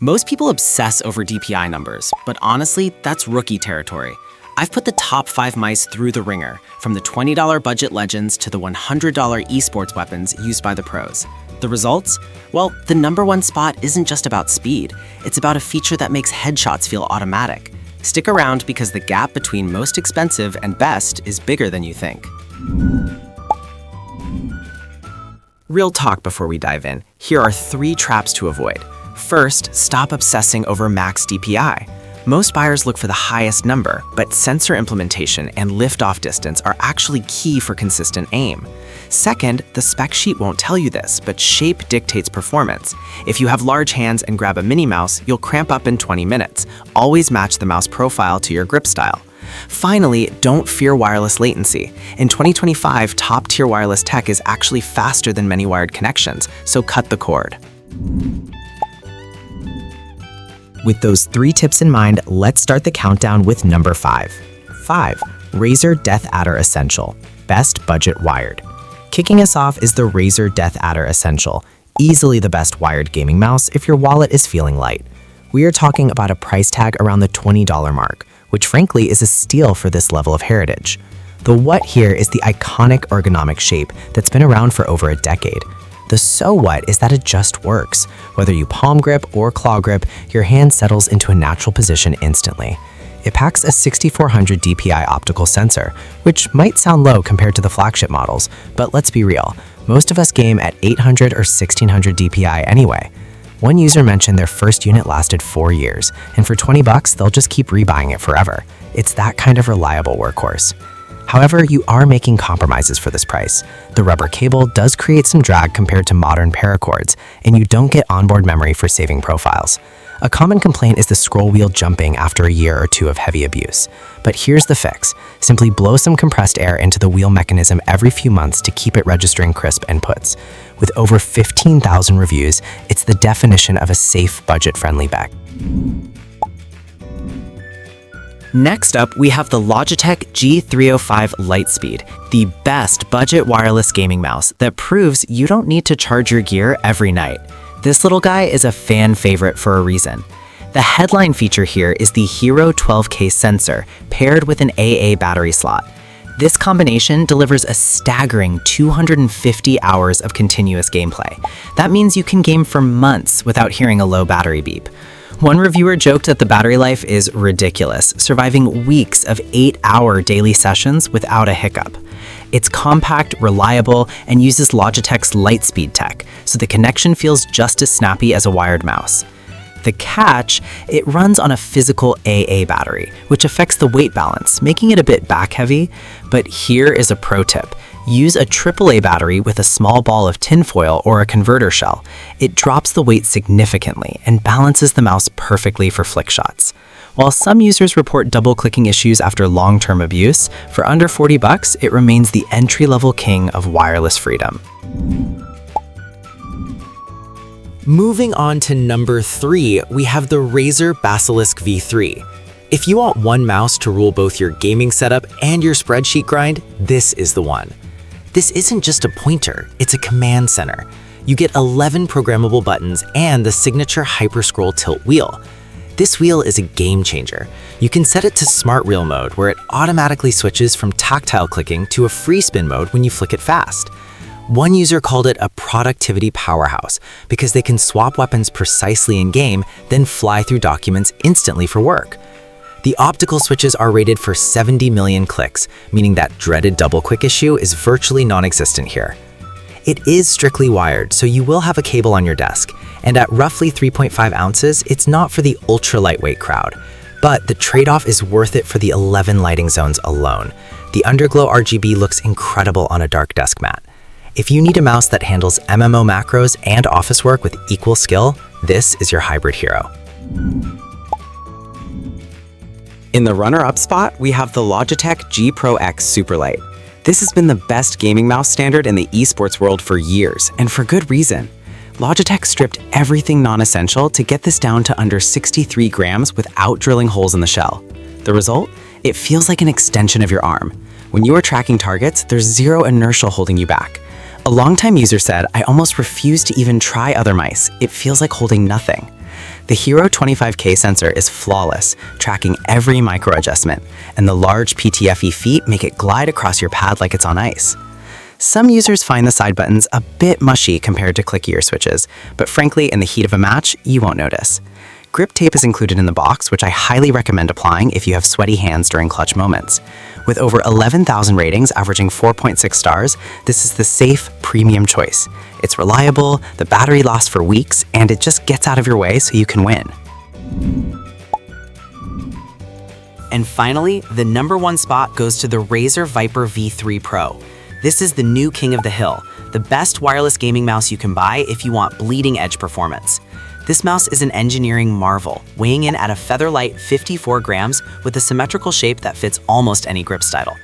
Most people obsess over DPI numbers, but honestly, that's rookie territory. I've put the top 5 mice through the ringer, from the $20 budget Legends to the $100 esports weapons used by the pros. The results? Well, the #1 spot isn't just about speed, it's about a feature that makes headshots feel automatic. Stick around because the gap between most expensive and best is bigger than you think. Real talk before we dive in. Here are 3 traps to avoid. First, stop obsessing over max DPI. Most buyers look for the highest number, but sensor implementation and lift-off distance are actually key for consistent aim. Second, the spec sheet won't tell you this, but shape dictates performance. If you have large hands and grab a mini mouse, you'll cramp up in 20 minutes. Always match the mouse profile to your grip style. Finally, don't fear wireless latency. In 2025, top-tier wireless tech is actually faster than many wired connections, so cut the cord. With those 3 tips in mind, let's start the countdown with number 5. 5. Razer DeathAdder Essential. Best budget wired. Kicking us off is the Razer DeathAdder Essential, easily the best wired gaming mouse if your wallet is feeling light. We are talking about a price tag around the $20 mark, which frankly is a steal for this level of heritage. The what here is the iconic ergonomic shape that's been around for over a decade. The so what is that it just works. Whether you palm grip or claw grip, your hand settles into a natural position instantly. It packs a 6400 DPI optical sensor, which might sound low compared to the flagship models, but let's be real, most of us game at 800 or 1600 DPI anyway. One user mentioned their first unit lasted 4 years, and for $20, they'll just keep rebuying it forever. It's that kind of reliable workhorse. However, you are making compromises for this price. The rubber cable does create some drag compared to modern paracords, and you don't get onboard memory for saving profiles. A common complaint is the scroll wheel jumping after a year or 2 of heavy abuse. But here's the fix. Simply blow some compressed air into the wheel mechanism every few months to keep it registering crisp inputs. With over 15,000 reviews, it's the definition of a safe, budget-friendly bag. Next up, we have the Logitech G305 Lightspeed, the best budget wireless gaming mouse that proves you don't need to charge your gear every night. This little guy is a fan favorite for a reason. The headline feature here is the Hero 12K sensor paired with an AA battery slot. This combination delivers a staggering 250 hours of continuous gameplay. That means you can game for months without hearing a low battery beep. One reviewer joked that the battery life is ridiculous, surviving weeks of 8-hour daily sessions without a hiccup. It's compact, reliable, and uses Logitech's Lightspeed tech, so the connection feels just as snappy as a wired mouse. The catch, it runs on a physical AA battery, which affects the weight balance, making it a bit back-heavy. But here is a pro tip. Use a AAA battery with a small ball of tinfoil or a converter shell. It drops the weight significantly and balances the mouse perfectly for flick shots. While some users report double-clicking issues after long-term abuse, for under $40, it remains the entry-level king of wireless freedom. Moving on to number 3, we have the Razer Basilisk V3. If you want one mouse to rule both your gaming setup and your spreadsheet grind, this is the one. This isn't just a pointer, it's a command center. You get 11 programmable buttons and the signature hyper-scroll tilt wheel. This wheel is a game changer. You can set it to smart reel mode, where it automatically switches from tactile clicking to a free spin mode when you flick it fast. One user called it a productivity powerhouse because they can swap weapons precisely in-game, then fly through documents instantly for work. The optical switches are rated for 70 million clicks, meaning that dreaded double-click issue is virtually non-existent here. It is strictly wired, so you will have a cable on your desk, and at roughly 3.5 ounces, it's not for the ultra-lightweight crowd. But the trade-off is worth it for the 11 lighting zones alone. The underglow RGB looks incredible on a dark desk mat. If you need a mouse that handles MMO macros and office work with equal skill, this is your hybrid hero. In the runner-up spot, we have the Logitech G Pro X Superlight. This has been the best gaming mouse standard in the esports world for years, and for good reason. Logitech stripped everything non-essential to get this down to under 63 grams without drilling holes in the shell. The result? It feels like an extension of your arm. When you are tracking targets, there's zero inertia holding you back. A longtime user said, "I almost refuse to even try other mice. It feels like holding nothing." The Hero 25K sensor is flawless, tracking every micro adjustment, and the large PTFE feet make it glide across your pad like it's on ice. Some users find the side buttons a bit mushy compared to clickier switches, but frankly, in the heat of a match, you won't notice. Grip tape is included in the box, which I highly recommend applying if you have sweaty hands during clutch moments. With over 11,000 ratings averaging 4.6 stars, this is the safe, premium choice. It's reliable, the battery lasts for weeks, and it just gets out of your way so you can win. And finally, the #1 spot goes to the Razer Viper V3 Pro. This is the new king of the hill, the best wireless gaming mouse you can buy if you want bleeding edge performance. This mouse is an engineering marvel, weighing in at a feather-light 54 grams with a symmetrical shape that fits almost any grip style.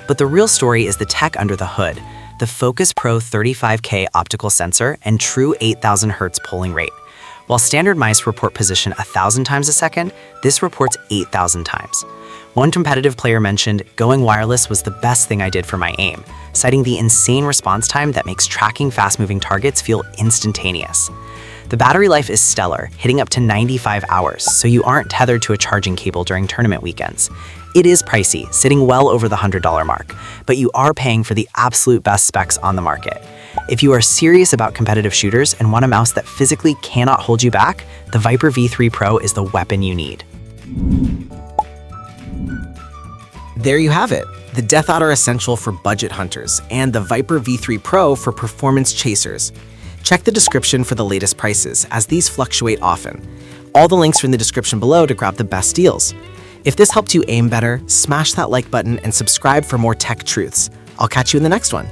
But the real story is the tech under the hood, the Focus Pro 35K optical sensor and true 8,000 Hz polling rate. While standard mice report position 1,000 times a second, this reports 8,000 times. One competitive player mentioned, "Going wireless was the best thing I did for my aim," citing the insane response time that makes tracking fast-moving targets feel instantaneous. The battery life is stellar, hitting up to 95 hours, so you aren't tethered to a charging cable during tournament weekends. It is pricey, sitting well over the $100 mark, but you are paying for the absolute best specs on the market. If you are serious about competitive shooters and want a mouse that physically cannot hold you back, the Viper V3 Pro is the weapon you need. There you have it, the DeathAdder Essential for budget hunters and the Viper V3 Pro for performance chasers. Check the description for the latest prices, as these fluctuate often. All the links are in the description below to grab the best deals. If this helped you aim better, smash that like button and subscribe for more tech truths. I'll catch you in the next one.